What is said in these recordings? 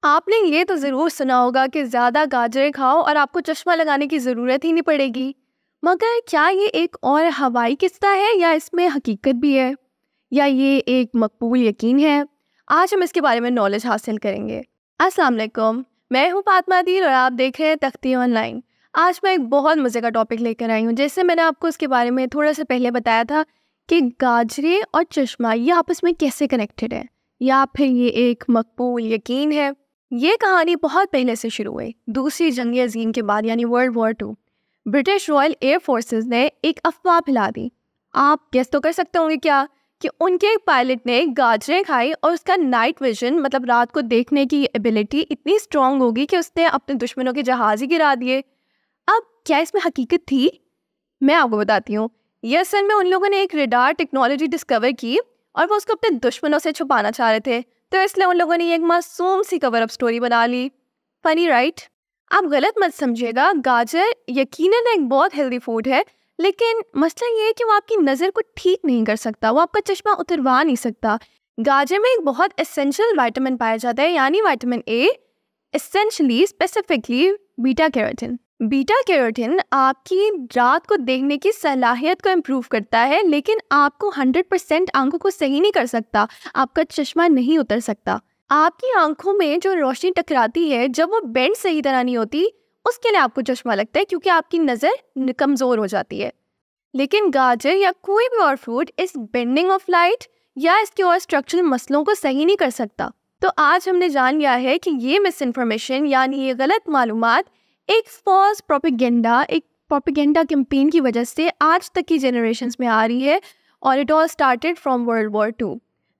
आपने ये तो ज़रूर सुना होगा कि ज़्यादा गाजरें खाओ और आपको चश्मा लगाने की ज़रूरत ही नहीं पड़ेगी। मगर क्या ये एक और हवाई किस्सा है या इसमें हकीकत भी है? या ये एक मकबूल यकीन है? आज हम इसके बारे में नॉलेज हासिल करेंगे। अस्सलाम वालेकुम, मैं हूँ फातिमा आदिल और आप देख रहे हैं तख्ती ऑनलाइन। आज मैं एक बहुत मज़े का टॉपिक लेकर आई हूँ। जैसे मैंने आपको इसके बारे में थोड़ा सा पहले बताया था कि गाजरें और चश्मा ये आपस में कैसे कनेक्टेड है, या फिर ये एक मकबूल यकीन है। ये कहानी बहुत पहले से शुरू हुई। दूसरी जंग अजीम के बाद यानी world war 2 British royal air forces ने एक अफवाह फैला दी। आप गेस तो कर सकते होंगे क्या, कि उनके एक पायलट ने गाजरें खाई और उसका नाइट विजन मतलब रात को देखने की एबिलिटी इतनी स्ट्रांग होगी कि उसने अपने दुश्मनों के जहाज ही गिरा दिए। अब क्या इसमें हकीकत थी? मैं आपको बताती हूँ। ये असल में उन लोगों ने एक रेडार टेक्नोलॉजी डिस्कवर की और वो उसको अपने दुश्मनों से छुपाना चाह रहे थे, तो इसलिए उन लोगों ने ये एक मासूम सी कवर अप स्टोरी बना ली। Funny right? आप गलत मत समझिएगा, गाजर यकीनन एक बहुत हेल्दी फूड है, लेकिन मसला ये है कि वो आपकी नज़र को ठीक नहीं कर सकता, वो आपका चश्मा उतरवा नहीं सकता। गाजर में एक बहुत एसेंशियल विटामिन पाया जाता है, यानी vitamin A, essentially specifically beta carotene. Beta carotene आपकी रात को देखने की सलाहियत को इम्प्रूव करता है, लेकिन आपको 100% आंखों को सही नहीं कर सकता। आपका चश्मा नहीं उतर सकता। आपकी आंखों में जो रोशनी टकराती है, जब वो बेंड सही तरह नहीं होती, उसके लिए आपको चश्मा लगता है, क्योंकि आपकी नज़र कमज़ोर हो जाती है। लेकिन गाजर या कोई भी और फ्रूट इस बेंडिंग ऑफ लाइट या इसके और स्ट्रक्चरल मसलों को सही नहीं कर सकता। तो आज हमने जान लिया है कि ये मिस इन्फॉर्मेशन यानी ये गलत मालूमात एक फॉल्स प्रोपेगेंडा, एक प्रोपेगेंडा कैंपेन की वजह से आज तक की जनरेशन्स में आ रही है, और it all started from world war 2।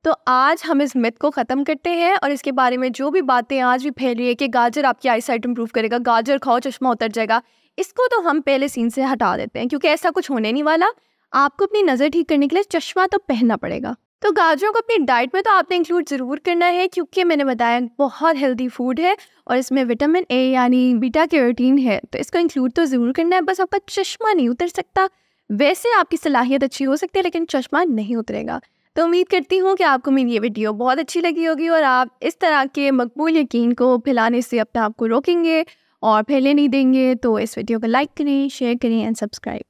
तो आज हम इस मिथ को ख़त्म करते हैं और इसके बारे में जो भी बातें आज भी फैल रही है कि गाजर आपकी आई साइट इंप्रूव करेगा, गाजर खाओ चश्मा उतर जाएगा, इसको तो हम पहले सीन से हटा देते हैं, क्योंकि ऐसा कुछ होने नहीं वाला। आपको अपनी नज़र ठीक करने के लिए चश्मा तो पहनना पड़ेगा। तो गाजरों को अपनी डाइट में तो आपने इंक्लूड ज़रूर करना है, क्योंकि मैंने बताया बहुत हेल्दी फूड है और इसमें विटामिन ए यानी बीटा कैरोटीन है, तो इसको इंक्लूड तो ज़रूर करना है। बस आपका चश्मा नहीं उतर सकता। वैसे आपकी सलाहियत अच्छी हो सकती है, लेकिन चश्मा नहीं उतरेगा। तो उम्मीद करती हूँ कि आपको मेरी ये वीडियो बहुत अच्छी लगी होगी और आप इस तरह के मकबूल यकीन को फैलाने से अपने आप को रोकेंगे और फैलने नहीं देंगे। तो इस वीडियो को लाइक करें, शेयर करें एंड सब्सक्राइब।